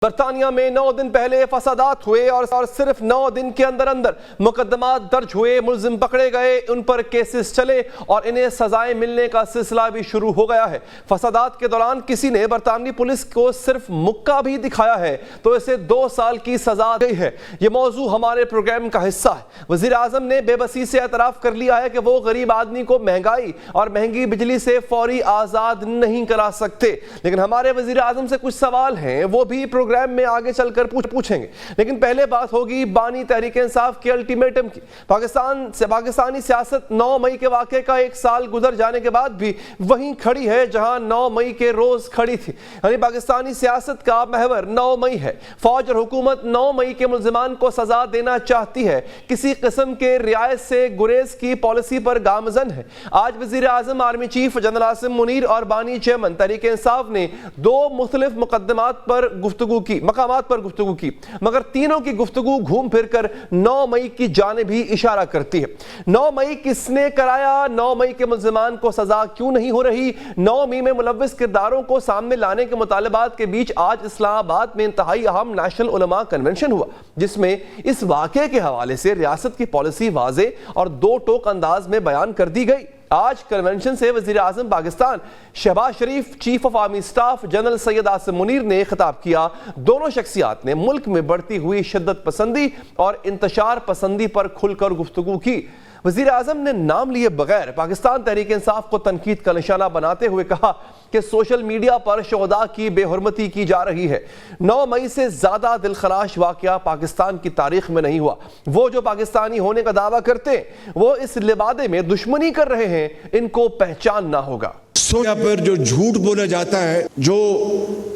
برطانیہ میں 9 دن پہلے فسادات ہوئے اور صرف 9 دن کے اندر مقدمات درج ہوئے، ملزم پکڑے گئے، ان پر کیسز چلے اور انہیں سزائیں ملنے کا سلسلہ بھی شروع ہو گیا ہے۔ فسادات کے دوران کسی نے برطانوی پولیس کو صرف مکہ بھی دکھایا ہے تو اسے 2 سال کی سزا دی ہے۔ یہ موضوع ہمارے پروگرام کا حصہ ہے۔ وزیر اعظم نے بے بسی سے اعتراف کر لیا ہے کہ وہ غریب آدمی کو مہنگائی اور مہنگی بجلی سے فوری آزاد نہیں کرا سکتے، لیکن ہمارے وزیر اعظم سے کچھ سوال ہیں، وہ بھی پروگرام میں آگے چل کر پوچھیں گے۔ لیکن پہلے بات ہوگی بانی تحریک انصاف کے الٹیمیٹم کی۔ پاکستانی سیاست 9 مئی کے واقعے کا 1 سال گزر جانے کے بعد بھی وہیں کھڑی ہے جہاں 9 مئی کے روز کھڑی تھی، یعنی پاکستانی سیاست کا محور 9 مئی ہے۔ فوج اور حکومت 9 مئی کے ملزمان کو سزا دینا چاہتی ہے، کسی قسم کے رعایت سے گریز کی پالیسی پر گامزن ہے۔ آج وزیر اعظم، army chief general Asim Munir اور بانی چیئرمین تحریک انصاف نے 2 مختلف مقامات پر گفتگو کی، مگر تینوں کی گفتگو گھوم پھر کر 9 مئی کی جانب ہی اشارہ کرتی ہے۔ 9 مئی کس نے کرایا؟ 9 مئی کے ملزمان کو سزا کیوں نہیں ہو رہی؟ 9 مئی میں ملوث کرداروں کو سامنے لانے کے مطالبات کے بیچ آج اسلام آباد میں انتہائی اہم نیشنل علماء کنونشن ہوا، جس میں اس واقعے کے حوالے سے ریاست کی پالیسی واضح اور 2 ٹوک انداز میں بیان کر دی گئی۔ آج کنونشن سے وزیر اعظم Pakistan Shehbaz Sharif, chief of army staff general Syed Asim Munir نے خطاب کیا۔ دونوں شخصیات نے ملک میں بڑھتی ہوئی شدت پسندی اور انتشار پسندی پر کھل کر گفتگو کی۔ وزیر اعظم نے نام لیے بغیر پاکستان تحریک انصاف کو تنقید کا نشانہ بناتے ہوئے کہا کہ سوشل میڈیا پر شہداء کی بے حرمتی کی جا رہی ہے۔ 9 مئی سے زیادہ دلخراش واقعہ پاکستان کی تاریخ میں نہیں ہوا۔ وہ جو پاکستانی ہونے کا دعویٰ کرتے ہیں وہ اس لبادے میں دشمنی کر رہے ہیں، ان کو پہچاننا ہوگا۔ سوشل پر جو جھوٹ بولا جاتا ہے، جو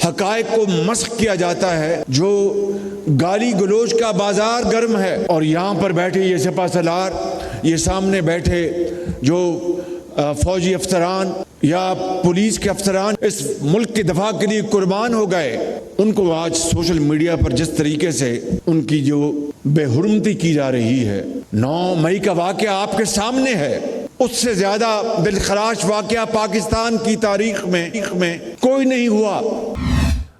حقائق کو مسخ کیا جاتا ہے، جو گالی گلوچ کا بازار گرم ہے، اور یہاں پر بیٹھے یہ سپہ سالار، یہ سامنے بیٹھے جو فوجی افسران یا پولیس کے افسران اس ملک کے دفاع کے لیے قربان ہو گئے، ان کو آج سوشل میڈیا پر جس طریقے سے ان کی جو بے حرمتی کی جا رہی ہے، 9 مئی کا واقعہ آپ کے سامنے ہے، اس سے زیادہ دلخراش واقعہ پاکستان کی تاریخ میں کوئی نہیں ہوا۔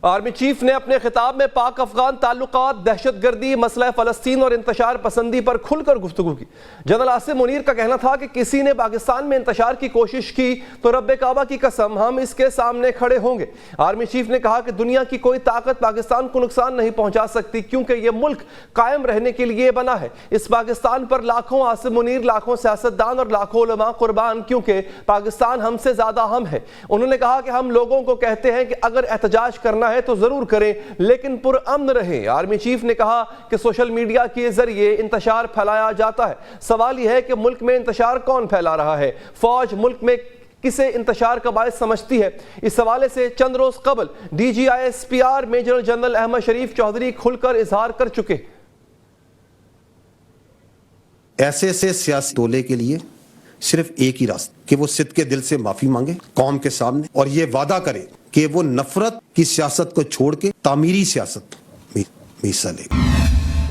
آرمی چیف نے اپنے خطاب میں پاک افغان تعلقات، دہشت گردی، مسئلہ فلسطین اور انتشار پسندی پر کھل کر گفتگو کی۔ جنرل عاصم منیر کا کہنا تھا کہ کسی نے پاکستان میں انتشار کی کوشش کی تو رب کعبہ کی قسم ہم اس کے سامنے کھڑے ہوں گے۔ آرمی چیف نے کہا کہ دنیا کی کوئی طاقت پاکستان کو نقصان نہیں پہنچا سکتی کیونکہ یہ ملک قائم رہنے کے لیے بنا ہے۔ اس پاکستان پر لاکھوں عاصم منیر، لاکھوں سیاستدان اور لاکھوں علماء قربان، کیونکہ پاکستان ہم سے زیادہ ہم ہے۔ انہوں نے کہا کہ ہم لوگوں کو کہتے ہیں کہ اگر احتجاج کرنا ہے تو ضرور کریں لیکن پرامن رہیں۔ آرمی چیف نے کہا کہ سوشل میڈیا کے ذریعے انتشار پھیلایا جاتا ہے۔ سوال یہ ہے کہ ملک میں انتشار کون پھیلا رہا ہے؟ فوج ملک میں کسے انتشار کا باعث سمجھتی ہے؟ اس حوالے سے چند روز قبل DGISPR میجر جنرل احمد شریف چودھری کھل کر اظہار کر چکے۔ ایسے سیاسی دولے کے لیے صرف ایک ہی راستہ کہ وہ صدقے دل سے معافی مانگے قوم کے سامنے اور یہ وعدہ کرے کہ وہ نفرت کی سیاست کو چھوڑ کے تعمیری سیاست میں حصہ لے گا۔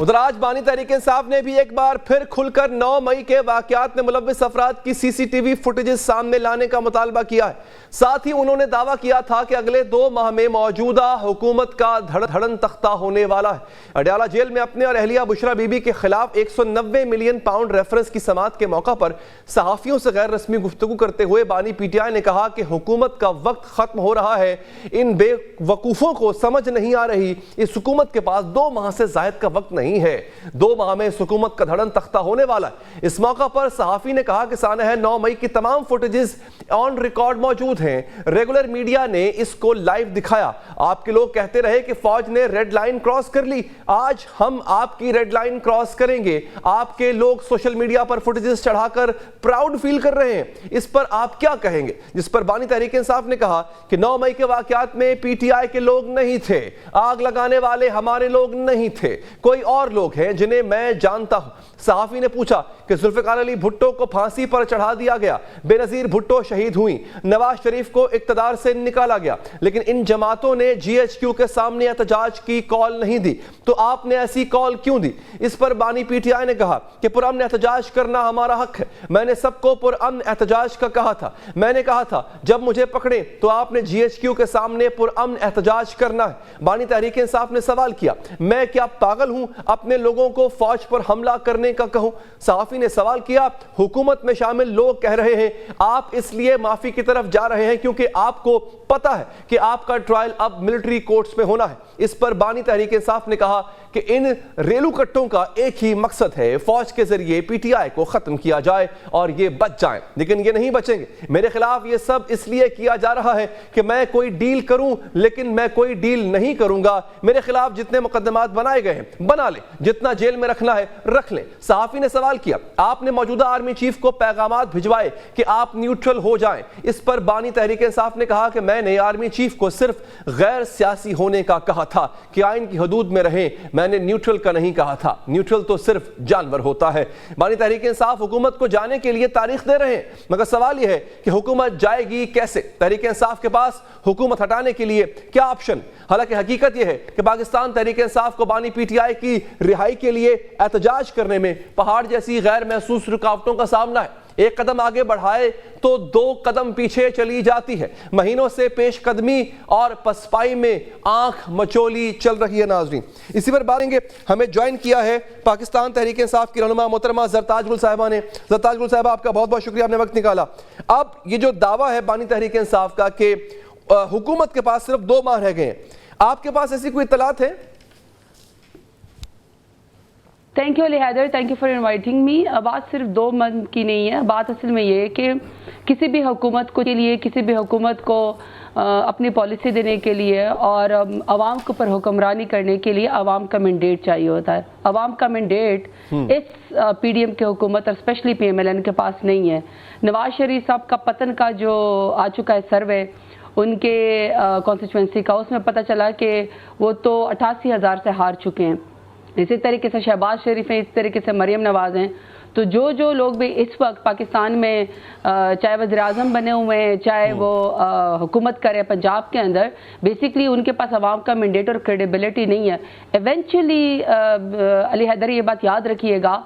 ادھر آج بانی تحریک انصاف نے بھی ایک بار پھر کھل کر 9 مئی کے واقعات میں ملوث افراد کی CCTV فوٹیجز سامنے لانے کا مطالبہ کیا ہے۔ ساتھ ہی انہوں نے دعویٰ کیا تھا کہ اگلے 2 ماہ میں موجودہ حکومت کا دھڑن تختہ ہونے والا ہے۔ اڈیالہ جیل میں اپنے اور اہلیہ بشرا بی بی کے خلاف 190 ملین پاؤنڈ ریفرنس کی سماعت کے موقع پر صحافیوں سے غیر رسمی گفتگو کرتے ہوئے بانی PTI نے کہا کہ حکومت کا وقت ختم ہو رہا ہے، ان بے وقوفوں کو سمجھ نہیں آ رہی، اس حکومت کے پاس 2 ماہ سے زائد کا وقت نہیں ہے، 2 ماہ میں اس حکومت کا دھڑن تختہ ہونے والا ہے۔ اس موقع پر صحافی نے کہا کہ سانحہ 9 مئی کی تمام فوٹیجز آن ریکارڈ موجود ہیں، ریگولر میڈیا نے اس کو لائیو دکھایا۔ آپ کے لوگ کہتے رہے کہ فوج نے ریڈ لائن کراس کر لی، آج ہم آپ کی ریڈ لائن کراس کریں گے۔ آپ کے لوگ سوشل میڈیا پر فوٹیجز چڑھا کر پراؤڈ فیل کر رہے ہیں، اس پر آپ کیا کہیں گے؟ جس پر بانی تحریک انصاف نے کہا کہ 9 مئی کے واقعات میں PTI کے لوگ نہیں تھے، آگ لگانے والے ہمارے لوگ نہیں تھے، کوئی اور لوگ ہیں جنہیں میں جانتا ہوں. صحافی نے پوچھا کہ ذوالفقار علی بھٹو کو پھانسی پر چڑھا دیا گیا, بے نظیر بھٹو شہید ہوئیں, نواز شریف کو اقتدار سے نکالا گیا, لیکن ان جماعتوں نے جی ایچ کیو کے سامنے احتجاج کی کال نہیں دی, تو آپ نے ایسی کال کیوں دی؟ اس پر بانی پی ٹی آئی نے کہا کہ پرامن احتجاج کرنا ہمارا حق ہے. میں نے سب کو پرامن احتجاج کا کہا تھا. میں نے کہا تھا جب مجھے پکڑے تو آپ نے جی ایچ کیو کے سامنے پرامن احتجاج کرنا ہے. بانی تحریک انصاف نے سوال کیا, میں کیا پاگل ہوں اپنے لوگوں کو فوج پر حملہ کرنے کا کہوں؟ صحافی نے سوال کیا, حکومت میں شامل لوگ کہہ رہے ہیں آپ اس لیے معافی کی طرف جا رہے ہیں کیونکہ آپ کو پتا ہے کہ آپ کا ٹرائل اب ملٹری کورٹس میں ہونا ہے. اس پر بانی تحریک انصاف نے کہا کہ ان ریلو کٹوں کا ایک ہی مقصد ہے, فوج کے ذریعے پی ٹی آئی کو ختم کیا جائے اور یہ بچ جائیں, لیکن یہ نہیں بچیں گے. میرے خلاف یہ سب اس لیے کیا جا رہا ہے کہ میں کوئی ڈیل کروں, لیکن میں کوئی ڈیل نہیں کروں گا. میرے خلاف جتنے مقدمات بنائے گئے ہیں بنا لیں, جتنا جیل میں رکھنا ہے رکھ لیں. صحافی نے سوال کیا, آپ نے موجودہ آرمی چیف کو پیغامات بھجوائے کہ آپ نیوٹرل ہو جائیں. اس پر بانی تحریک انصاف نے کہا کہ میں نے آرمی چیف کو صرف غیر سیاسی ہونے کا کہا تھا کہ آئین کی حدود میں رہیں, میں نے نیوٹرل کا نہیں کہا تھا. نیوٹرل تو صرف جانور ہوتا ہے. بانی تحریک انصاف حکومت کو جانے کے لیے تاریخ دے رہے ہیں, مگر سوال یہ ہے کہ حکومت جائے گی کیسے؟ تحریک انصاف کے پاس حکومت ہٹانے کے لیے کیا آپشن؟ حالانکہ حقیقت یہ ہے کہ پاکستان تحریک انصاف کو بانی پی ٹی آئی کی رہائی کے لیے احتجاج کرنے میں پہاڑ جیسی غیر محسوس رکاوٹوں کا سامنا ہے. ایک قدم آگے بڑھائے تو 2 قدم پیچھے چلی جاتی ہے. مہینوں سے پیش قدمی اور پسپائی میں آنکھ مچولی چل رہی ہے. ناظرین, اسی پر بات کریں گے. ہمیں جوائن کیا ہے پاکستان تحریک انصاف کی رہنما محترمہ زرتاج گل صاحبہ نے. زرتاج گل صاحبہ, آپ کا بہت بہت شکریہ, آپ نے وقت نکالا. اب یہ جو دعویٰ ہے بانی تحریک انصاف کا کہ حکومت کے پاس صرف 2 ماہ رہ گئے ہیں, آپ کے پاس ایسی کوئی اطلاعات ہے؟ Thank you Ali Haider, thank you for inviting me. بات صرف 2 منتھ کی نہیں ہے. بات اصل میں یہ ہے کہ کسی بھی حکومت کو کے لیے, کسی بھی حکومت کو اپنی پالیسی دینے کے لیے اور عوام کے اوپر حکمرانی کرنے کے لیے عوام کا مینڈیٹ چاہیے ہوتا ہے. عوام کا مینڈیٹ اس پی ڈی ایم کی حکومت اور especially P M L N کے پاس نہیں ہے. نواز شریف صاحب کا پتن کا جو آ چکا ہے سروے ان کے کانسٹیچوئنسی کا, اس میں پتہ چلا کہ وہ تو 88,000 سے ہار چکے ہیں. اسی طریقے سے شہباز شریف ہیں, اس طریقے سے مریم نواز ہیں. تو جو لوگ بھی اس وقت پاکستان میں چاہے وزیر اعظم بنے ہوئے ہیں, چاہے وہ حکومت کرے پنجاب کے اندر, بیسکلی ان کے پاس عوام کا مینڈیٹ اور کریڈیبلٹی نہیں ہے. ایونچولی علی حیدر یہ بات یاد رکھیے گا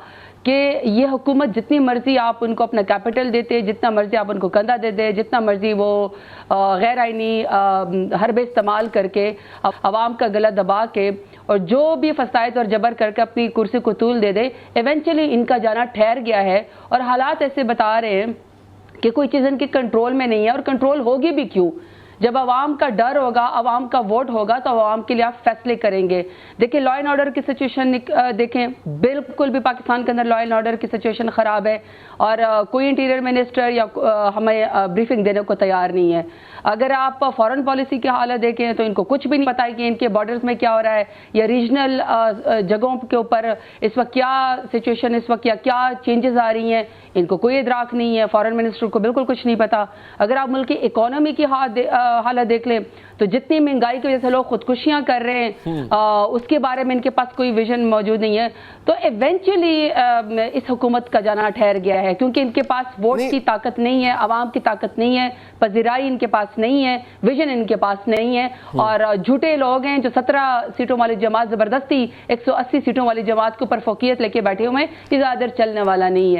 کہ یہ حکومت جتنی مرضی آپ ان کو اپنا کیپٹل دیتے, جتنا مرضی آپ ان کو کندھا دے دے, جتنا مرضی وہ غیر آئینی حربے استعمال کر کے عوام کا گلا دبا کے اور جو بھی فساد اور جبر کر کے اپنی کرسی کو طول دے دے, ایونچولی ان کا جانا ٹھہر گیا ہے. اور حالات ایسے بتا رہے ہیں کہ کوئی چیز ان کے کنٹرول میں نہیں ہے, اور کنٹرول ہوگی بھی کیوں؟ جب عوام کا ڈر ہوگا, عوام کا ووٹ ہوگا, تو عوام کے لیے آپ فیصلے کریں گے. دیکھیں لا اینڈ آرڈر کی سچویشن دیکھیں, بالکل بھی پاکستان کے اندر لا اینڈ آرڈر کی سچویشن خراب ہے, اور کوئی انٹیریئر منسٹر یا ہمیں بریفنگ دینے کو تیار نہیں ہے. اگر آپ فارن پالیسی کی حالت دیکھیں تو ان کو کچھ بھی نہیں پتا ہے کہ ان کے بارڈرز میں کیا ہو رہا ہے, یا ریجنل جگہوں کے اوپر اس وقت کیا سچویشن, اس وقت کیا چینجز آ رہی ہیں, ان کو کوئی ادراک نہیں ہے. فارن منسٹر کو بالکل کچھ نہیں پتا. اگر آپ ملک کی اکانومی کی حالت دیکھ لیں تو جتنی مہنگائی کی وجہ سے لوگ خودکشیاں کر رہے ہیں, اس کے بارے میں ان کے پاس کوئی ویژن موجود نہیں ہے. تو ایونچولی اس حکومت کا جانا ٹھہر گیا ہے, کیونکہ ان کے پاس ووٹ کی طاقت نہیں ہے, عوام کی طاقت نہیں ہے, پذیرائی ان کے پاس نہیں ہے, ویژن ان کے پاس نہیں ہے. اور جھوٹے لوگ ہیں جو 17 سیٹوں والی جماعت زبردستی 180 سیٹوں والی جماعت کے اوپر فوقیت لے کے بیٹھے ہوئے ہیں, یہ زیادہ دیر چلنے والا نہیں ہے.